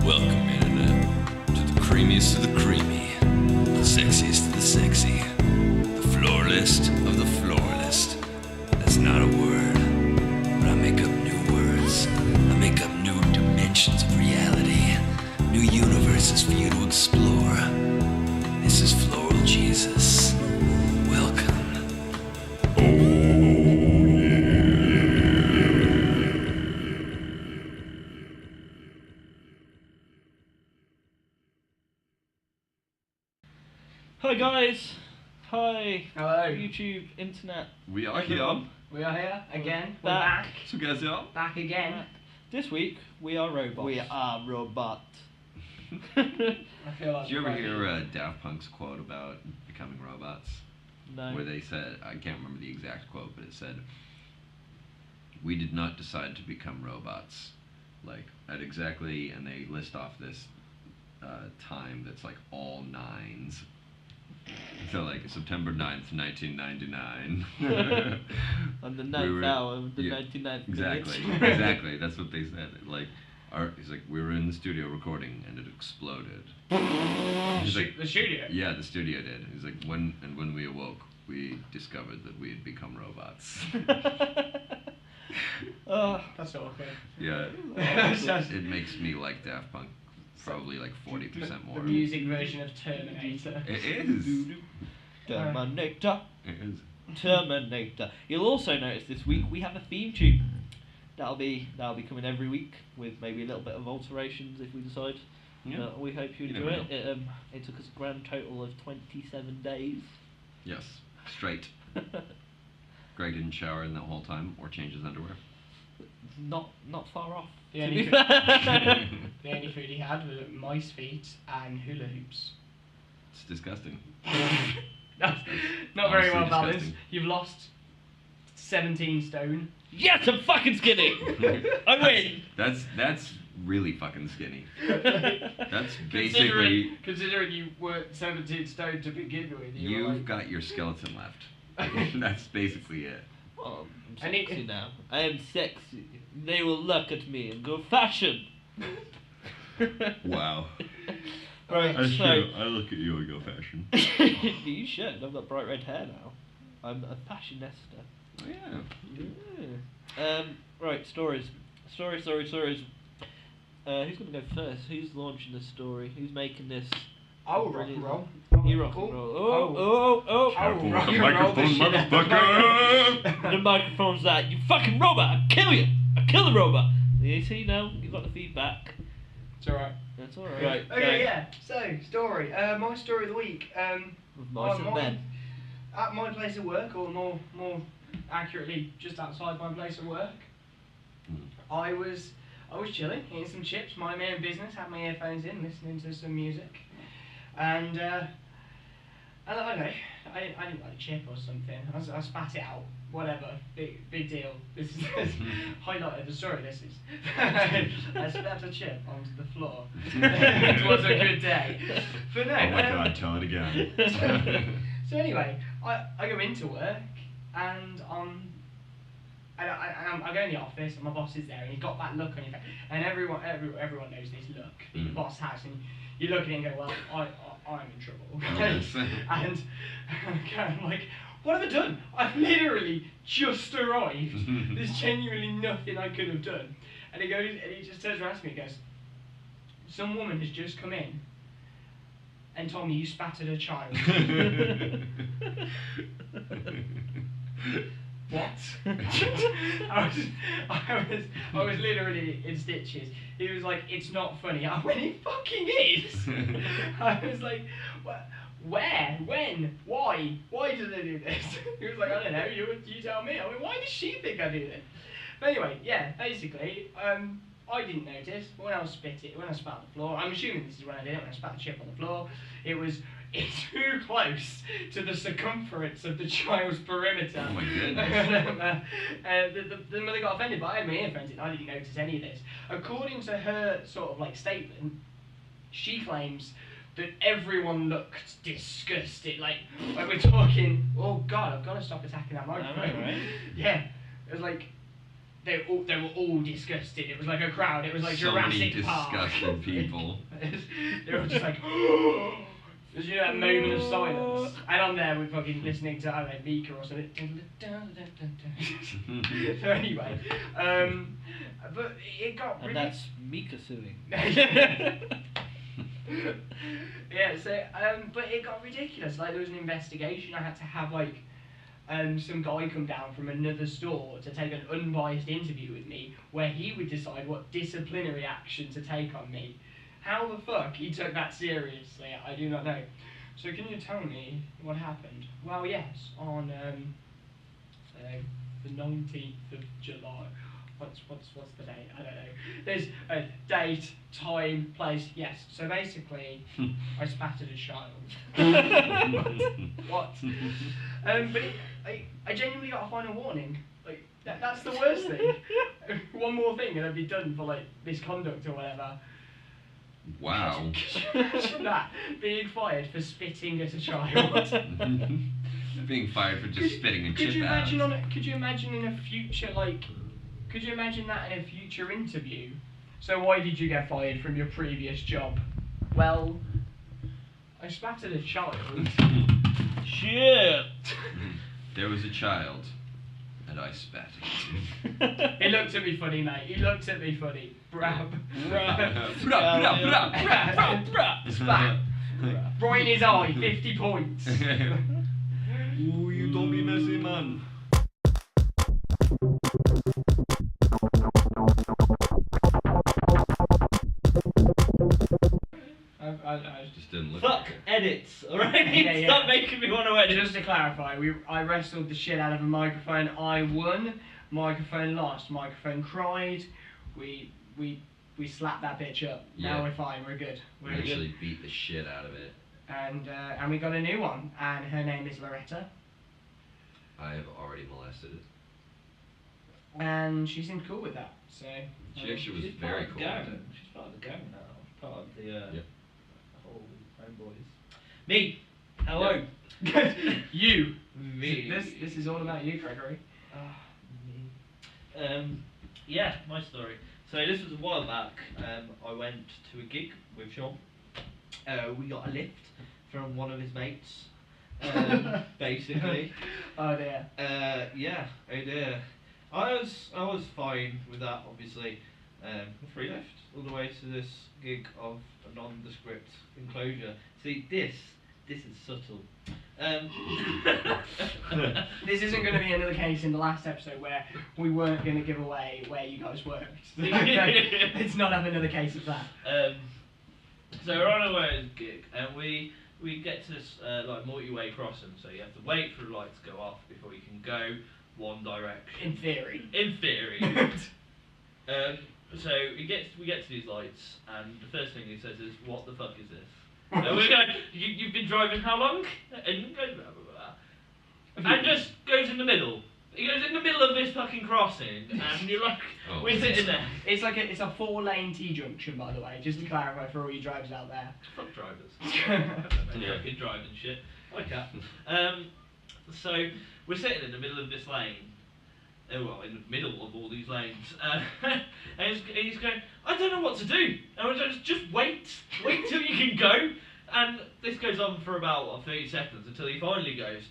Welcome, Internet, to the creamiest of the creamy, the sexiest of the sexy, the floralist of the floralist. That's not a word, but I make up new words. I make up new dimensions of reality, new universes for you to explore. This is Floral Jesus. Welcome. Hi guys, hi Hello. YouTube, internet. We are everyone. here. We are here again. We're Back. back. So guys, yeah. Back again. This week we are robots. We are robot. I feel like Did you ever hear Daft Punk's quote about becoming robots? No. Where they said, I can't remember the exact quote, but it said, "We did not decide to become robots." Like, at exactly, and they list off this time that's like all nines. So like September 9th, 1999. On the 9th hour of the 99th Exactly, minute. exactly. That's what they said. Like, he's like, we were in the studio recording and it exploded. He's like, the studio? yeah, the studio did. He's like, when we awoke, we discovered that we had become robots. That's awkward. Yeah, That's it makes me like Daft Punk probably like 40% more. The music version of Terminator. It is. Terminator. It is. Terminator. You'll also notice this week we have a theme tune. That'll be coming every week with maybe a little bit of alterations if we decide. Yeah. But we hope you You enjoy never it. It took us a grand total of 27 days. Yes. Straight. Greg didn't shower in that whole time or change his underwear. Not far off. The to only, be food, fair. the only food he had was mice feet and hula hoops. It's disgusting. That's not very Honestly well balanced. disgusting. You've lost 17 stone. Yes, I'm fucking skinny. I win. That's really fucking skinny. That's basically Considering you were 17 stone to begin with. You were you've got your skeleton left. That's basically it. Oh, I'm I need- sexy now. I am sexy. They will look at me and go fashion. Wow. Right, That's so true. I look at you and go fashion. you should. I've got bright red hair now. I'm a fashionista. Oh yeah. Yeah. Right, stories. Stories. Who's gonna go first? Who's launching this story? Who's making this? I will rock and roll. You rock and roll. Oh. I will rock the and roll the microphone, shit out of the motherfucker! The microphone's that. You fucking robot! I'll kill you! I'll kill the robot! You see now? You got the feedback. It's alright. That's alright. Right. Okay, yeah. So, story. My story of the week. With mice and men. At my place of work, or more accurately, just outside my place of work, I was chilling, eating some chips, minding my own business, had my earphones in, listening to some music, and I don't know, I didn't like a chip or something. I spat it out. Whatever, big deal. This is highlight of the story. This is I spat a chip onto the floor. It was a good day, but no. Oh my god, tell it again. So anyway, I go into work and I go in the office and my boss is there and you've got that look on your face, and everyone knows this look that your boss has, and you look at it and go, well, I'm in trouble. Yes. And I'm like, what have I done? I've literally just arrived. There's genuinely nothing I could have done. And he just turns around to me and goes, some woman has just come in and told me you spat at a child. What? I was literally in stitches. He was like, it's not funny. I went, it fucking is. I was like, what? Where? When? Why? Why did I do this? He was like, I don't know, you tell me. I went, why does she think I do this? But anyway, yeah, basically, I didn't notice when I spat on the floor. I'm assuming this is when I did it, when I spat the chip on the floor. It's too close to the circumference of the child's perimeter. Oh my goodness. The mother got offended, but I had my earphones in. I didn't notice any of this. According to her sort of like statement, she claims that everyone looked disgusted. Like we're talking, oh god, I've got to stop attacking that microphone. Right? Yeah, it was like they were all disgusted. It was like a crowd. It was like So many Jurassic Park. disgusting people. They were all just like, there's that moment of silence, and I'm there with fucking listening to, I don't know, Mika or something. So anyway, but it got And really. that's Mika suing. Yeah, so but it got ridiculous. Like there was an investigation. I had to have like some guy come down from another store to take an unbiased interview with me, where he would decide what disciplinary action to take on me. How the fuck he took that seriously, I do not know. So can you tell me what happened? Well, yes, on the 19th of July. What's the date? I don't know. There's a date, time, place. Yes. So basically, I spattered a child. What? But I genuinely got a final warning. Like that's the worst thing. One more thing and I'd be done for like misconduct or whatever. Wow. Could you imagine that? Being fired for spitting at a child. Being fired for just spitting a Could chip you out. imagine could you imagine in a future could you imagine that in a future interview? So why did you get fired from your previous job? Well, I spattered a child. Shit! There was a child, and I spat at him. He looked at me funny, mate. He looked at me funny. Brab. Spat. Right in his eye, 50 points. Ooh, you don't be messy, man. I Just didn't look. Fuck edits, alright? Yeah. Stop making me want to edit. Just to clarify, I wrestled the shit out of a microphone. I won. Microphone lost. Microphone cried. We slapped that bitch up. Now Yeah. we're fine. We're good. We We're good. actually beat the shit out of it. And we got a new one, and her name is Loretta, I have already molested it. and she seemed cool with that. So She actually was She's very part of cool the gang. with it. She's part of the gang now. Part of the Yep. whole homeboys. Me. Hello. you. Me. This is all about you, Gregory. Me. Yeah, my story. So this was a while back. I went to a gig with Sean. We got a lift from one of his mates. Basically. Oh dear. Yeah. Oh dear. I was fine with that. Obviously, a free lift all the way to this gig of a nondescript enclosure. See, this is subtle. This isn't going to be another case in the last episode where we weren't going to give away where you guys worked. Let's not have another case of that. So we're on our way to the gig, and we get to this like multi-way crossing. So you have to wait for the light to go off before you can go one direction. In theory. In theory. So we get to these lights, and the first thing he says is, "What the fuck is this?" And we go, "You've been driving how long?" And he goes, blah, blah, blah. And just goes in the middle. He goes in the middle of this fucking crossing, and you're like, Oh. we're sitting there. It's like it's a 4-lane T-junction, by the way, just to clarify for all you drivers out there. Fuck drivers. Yeah. Fucking driving shit. Okay. So we're sitting in the middle of this lane. Well, in the middle of all these lanes, and he's going, I don't know what to do. And we're just wait till you can go. And this goes on for about 30 seconds until he finally goes,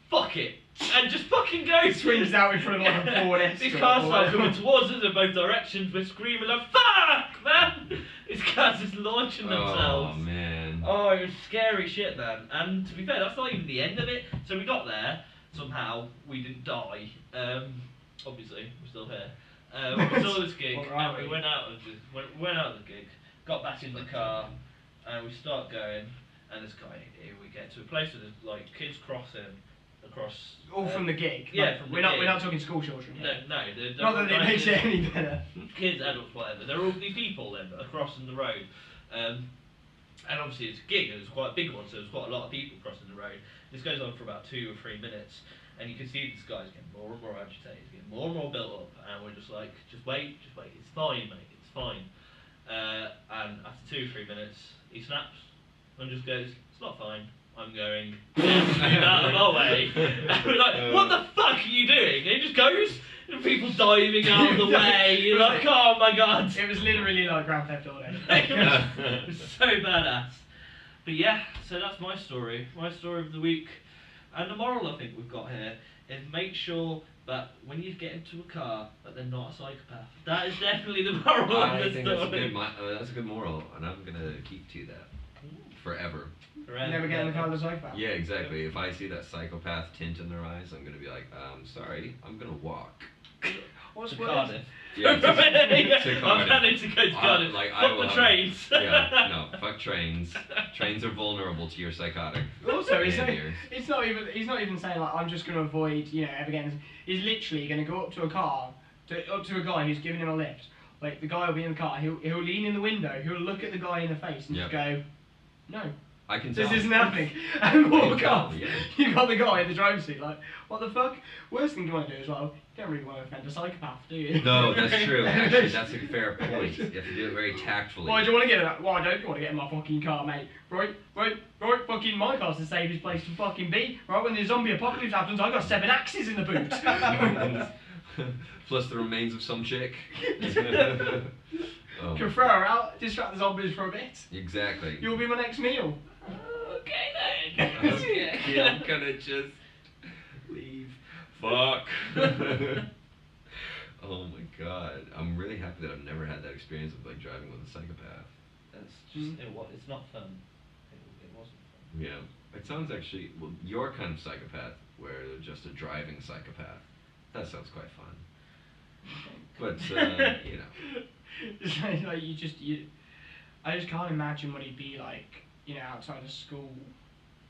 fuck it, and just fucking goes. Swings out in front of like a Ford Escort. These cars start coming towards us in both directions. We're screaming like, fuck, man! These cars just launching themselves. Oh man. Oh, it was scary shit, man. And to be fair, that's not even the end of it. So we got there, somehow, we didn't die. Obviously, we're still here. We saw this gig, and we went out of the gig, got back in the car, and we start going, and this guy, here we get to a place where there's like kids crossing across. All from the gig. Yeah, like, from we're the not gig. we're not talking school children. Here. No, they're Not that it all makes it any better. kids, adults, whatever. They're all these people then that are crossing the road. And obviously it's a gig, and it's quite a big one, so there's quite a lot of people crossing the road. This goes on for about 2 or 3 minutes, and you can see this guy's getting more and more agitated, getting more and more built up, and we're just like, just wait, it's fine, mate, it's fine. And after 2 or 3 minutes, he snaps and just goes, it's not fine, I'm going out of my way. And we're like, what the fuck are you doing? And it just goes, and people diving out of the way. You're like, oh my god. It was literally like Grand Theft Auto. It was so badass. But yeah, so that's my story of the week. And the moral I think we've got here is make sure that when you get into a car that they're not a psychopath. That is definitely the moral I of the think story. that's a good moral, and I'm gonna keep to that forever. Never get in the car with a psychopath. Yeah, exactly. If I see that psychopath tint in their eyes, I'm gonna be like, sorry, I'm gonna walk. What's To worse? Cardiff. Yeah, I'm Cardiff. planning to go to Cardiff. Like, Fuck the trains. Yeah, no, fuck trains. Trains are vulnerable to your psychotic. Also, behavior. he's not even saying like I'm just going to avoid ever getting. He's literally going to go up to a car, up to a guy who's giving him a lift. Like the guy will be in the car, he'll lean in the window, he'll look at the guy in the face and just go, no. I can This tell. isn't happening. And walk go, off. yeah. You got the guy in the driver's seat, like, what the fuck? Worst thing you want to do as well, you don't really want to offend a psychopath, do you? No, that's true. Actually, that's a fair point. You have to do it very tactfully. Why do you want to get it? Why don't you want to get in my fucking car, mate? Right, fucking my car's the safest place to fucking be. Right, when the zombie apocalypse happens, I got 7 axes in the boot. Plus the remains of some chick. Oh, Can throw her out, distract the zombies for a bit. exactly. You'll be my next meal. Okay then. Okay, I'm gonna just leave. Fuck. Oh my god. I'm really happy that I've never had that experience of like driving with a psychopath. That's just it's not fun. It wasn't fun. Yeah. It sounds actually your kind of psychopath where they're just a driving psychopath. That sounds quite fun. But you know. It's like I just can't imagine what he'd be like, outside of school.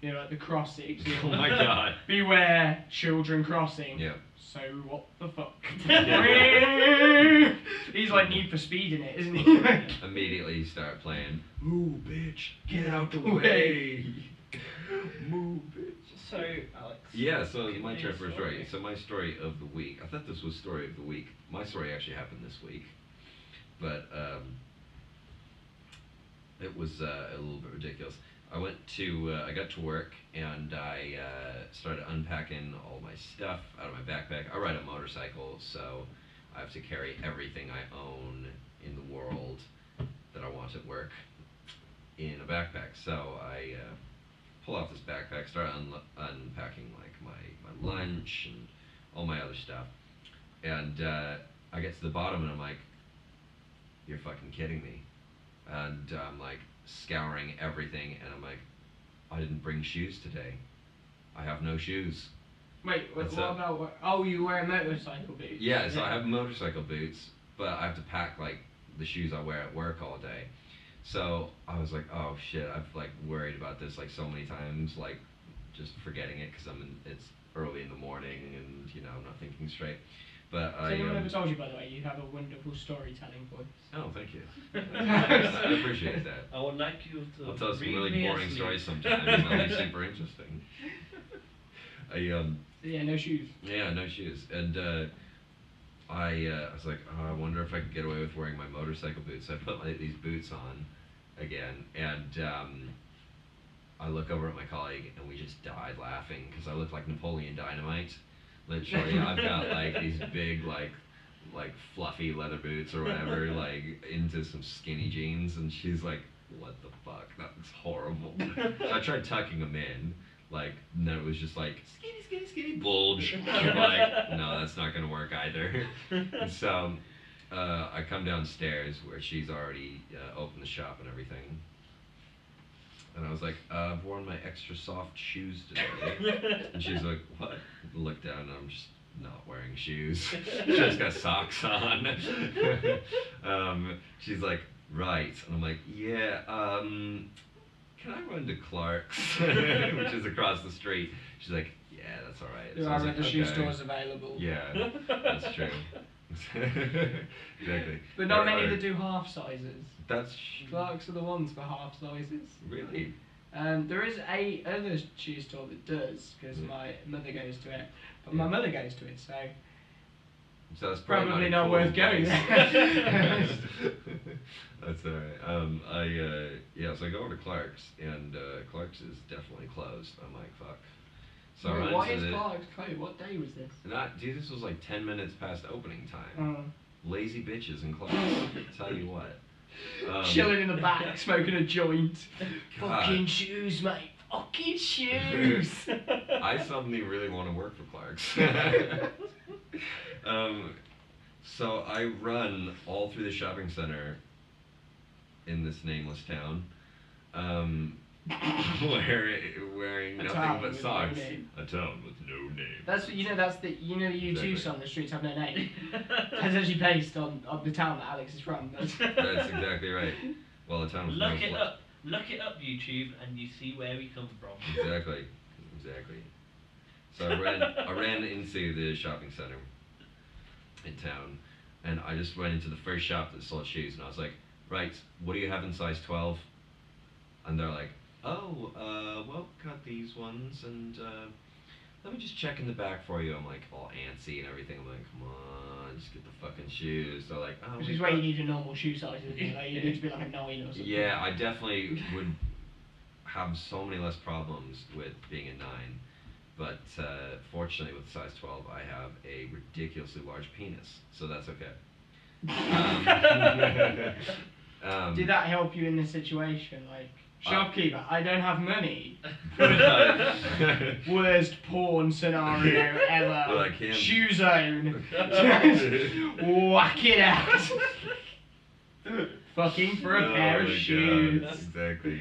Like the crossings. Oh my god. Beware, children crossing. Yeah. So what the fuck? Yeah. He's like Need for Speed in it, isn't he? Immediately start playing. Move, bitch. Get out the way. Move, bitch. So, Alex. Yeah, so give my me a Trevor story. story. So my story of the week. I thought this was story of the week. My story actually happened this week, but it was a little bit ridiculous. I got to work and I started unpacking all my stuff out of my backpack. I ride a motorcycle, so I have to carry everything I own in the world that I want at work in a backpack. So I pull off this backpack, start unpacking like my lunch and all my other stuff. And I get to the bottom and I'm like, you're fucking kidding me. And I'm like scouring everything and I'm like, I didn't bring shoes today. I have no shoes. Wait, what And so- about? Oh, you wear motorcycle boots. Yeah, so I have motorcycle boots, but I have to pack like the shoes I wear at work all day. So I was like, oh shit, I've like worried about this like so many times, like just forgetting it because it's early in the morning and I'm not thinking straight. But Has anyone ever told you, by the way, you have a wonderful storytelling voice? Oh, thank you. I appreciate that. I would like you to. I'll tell some read really me a boring sleep. stories sometimes. They'll be super interesting. Yeah, no shoes. Yeah, no shoes. And I was like, oh, I wonder if I could get away with wearing my motorcycle boots. So I put these boots on again, and I look over at my colleague, and we just died laughing because I look like Napoleon Dynamite. Literally, I've got like these big like fluffy leather boots or whatever, like into some skinny jeans, and she's like, "What the fuck? That's horrible." So I tried tucking them in, like, and then it was just like skinny bulge. I'm like, no, that's not gonna work either. And so I come downstairs where she's already opened the shop and everything. And I was like, I've worn my extra soft shoes today. And she's like, what? I look down and I'm just not wearing shoes. She just got socks on. She's like, right. And I'm like, yeah, can I run to Clark's? Which is across the street. She's like, yeah, that's all right. There So I was are like, other shoe okay. stores available. Yeah, that's true. Exactly. But not There many are- that do half sizes. That's Clark's are the ones for half sizes. really. There is a other shoe store that does, because my mother goes to it. But my mother goes to it, so So it's Probably not worth going there. That's alright. So I go over to Clark's, and Clark's is definitely closed. I'm like, fuck. So I Wait, run why into is the. Clark's closed? What day was this? Dude, this was like 10 minutes past opening time. Lazy bitches in Clark's. Tell you what. Chilling in the back, smoking a joint. God. Fucking shoes, mate. Fucking shoes. I suddenly really want to work for Clark's. So I run all through the shopping center in this nameless town, wearing A nothing town but with socks. no name. A town with no name. That's the U2 Exactly. song, The Streets Have No Name. That's actually based on the town that Alex is from. That's exactly right. Well, a town with no Look it fla- up. Look it up, YouTube, and you see where we come from. Exactly. So I ran into the shopping center in town, and I just went into the first shop that sold shoes, and I was like, right, what do you have in size 12? And they're like, oh, well, got these ones, and let me just check in the back for you. I'm like all antsy and everything. I'm like, come on, just get the fucking shoes. They're like, oh. Which is where you need a normal shoe size, isn't it? Like, you need to be like a 9 or something. Yeah, I definitely would have so many less problems with being a 9. But fortunately, with size 12, I have a ridiculously large penis, so that's okay. Did that help you in this situation? Like, shopkeeper, I don't have money. Worst porn scenario ever. Well, I can. Shoe zone. Whack it out. Fucking for a pair of my shoes. God, exactly.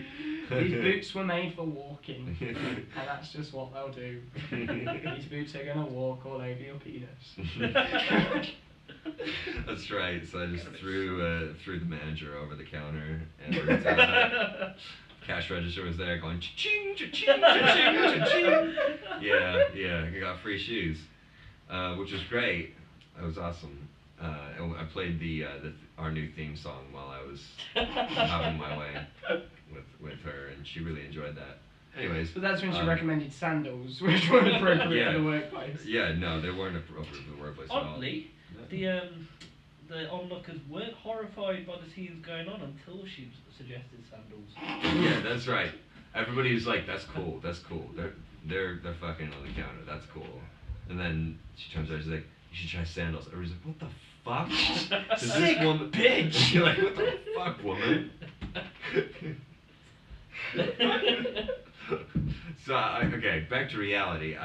These boots were made for walking, and that's just what they'll do. These boots are gonna walk all over your penis. That's right. So I just threw the manager over the counter, and cash register was there going cha-ching, cha-ching, cha-ching, cha-ching. Yeah, I got free shoes, which was great. That was awesome. And I played our new theme song while I was having my way with her, and she really enjoyed that. Anyways. But that's when she recommended sandals, which weren't appropriate Yeah. for the workplace. Yeah, no, they weren't appropriate for the workplace at all. Oddly, the onlookers weren't horrified by the scenes going on until she suggested sandals. Yeah, that's right. Everybody was like, "That's cool. That's cool. They're fucking on the counter. That's cool." And then she turns around, she's like, "You should try sandals." Everybody's like, "What the fuck? Does Sick this woman bitch!" You're like, "What the fuck, woman?" So okay, back to reality.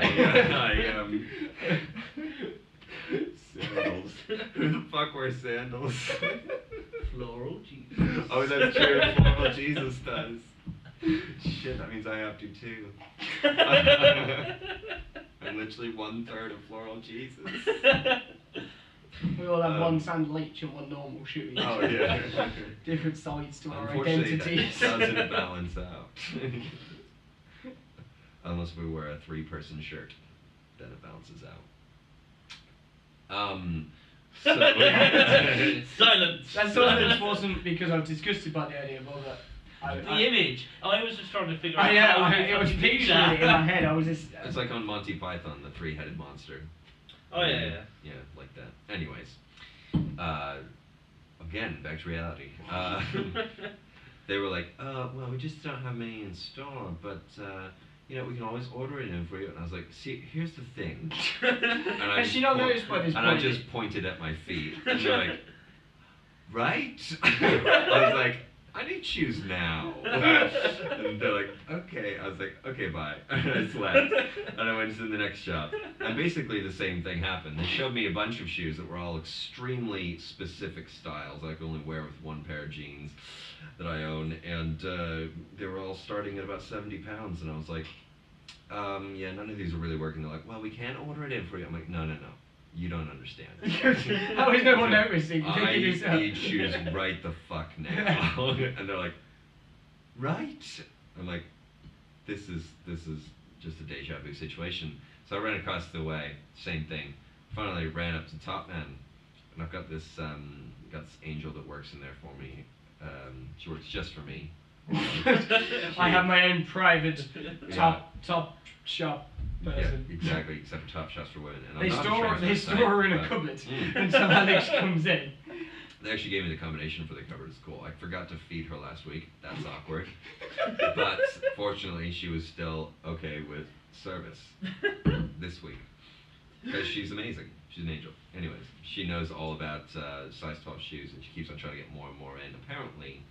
Sandals. Who the fuck wears sandals? Floral Jesus. Oh, that's true. Floral Jesus does. Shit, that means I have to too. I'm literally 1/3 of Floral Jesus. We all have one sandal each and one normal shoe each. Oh yeah. Different sides to our Unfortunately, identities. that doesn't balance out. Unless we wear a 3-person shirt, then it balances out. Silence. That silence wasn't because I was disgusted by the idea, but that The image. I was just trying to figure out I how know, you it was fucking do picturing that. it in my head. I was just. It's like on Monty Python, the 3-headed monster. Oh yeah. Yeah, like that. Anyways, again, back to reality. They were like, well, we just don't have many in store, but we can always order it in for you. And I was like, see, here's the thing. And Has she not noticed by this And point? I just pointed at my feet, and they're like, right? I was like, I need shoes now. And they're like, okay. I was like, okay, bye. And I just left. And I went to the next shop. And basically the same thing happened. They showed me a bunch of shoes that were all extremely specific styles I could only wear with one pair of jeans that I own. And they were all starting at about 70 pounds. And I was like, yeah, none of these are really working. They're like, well, we can't order it in for you. I'm like, no. You don't understand. How is no one noticing? You think I you do so? need shoes right the fuck now. And they're like, right? I'm like, this is just a deja vu situation. So I ran across the way, same thing. Finally ran up to Top Man, and I've got this angel that works in there for me. She works just for me. I have my own private top shop person. Yeah, exactly. Except for Top Shots for Women. And They I'm not store sure they it's that store her site, in a but- cupboard Mm. until Alex comes in. They actually gave me the combination for the cupboard. It's cool. I forgot to feed her last week. That's awkward. But fortunately, she was still okay with service this week because she's amazing. She's an angel. Anyways, she knows all about size 12 shoes, and she keeps on trying to get more and more in. Apparently,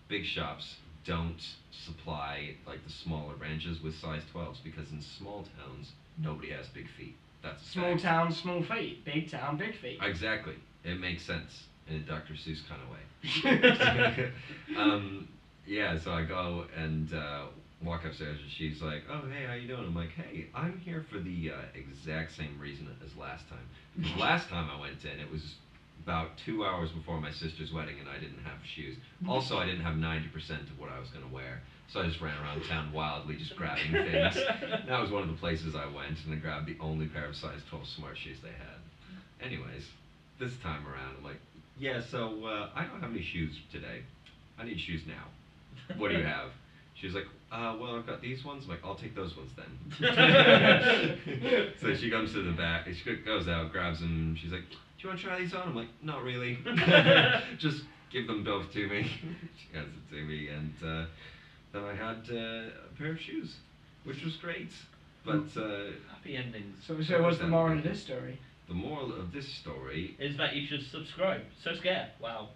big shops don't supply like the smaller ranges with size 12s because in small towns nobody has big feet. That's a Small fact. town, small feet. Big town, big feet. Exactly. It makes sense in a Dr. Seuss kind of way. Yeah, so I go and walk upstairs, and she's like, "Oh, hey, how you doing?" I'm like, "Hey, I'm here for the exact same reason as last time. Because last time I went in, it was about 2 hours before my sister's wedding, and I didn't have shoes. Also, I didn't have 90% of what I was going to wear, so I just ran around town wildly, just grabbing things. That was one of the places I went, and I grabbed the only pair of size 12 smart shoes they had. Anyways, this time around, I'm like, yeah, so I don't have any shoes today. I need shoes now. What do you have?" She was like, "Well, I've got these ones." I'm like, "I'll take those ones then." So she comes to the back, and she goes out, grabs them. She's like, "Do you want to try these on?" I'm like, "Not really. Just give them both to me." She hands it to me, and then I had a pair of shoes, which was great. But Happy endings. So what's the moral of this story? the moral of this story Is that you should subscribe. So scared. Wow.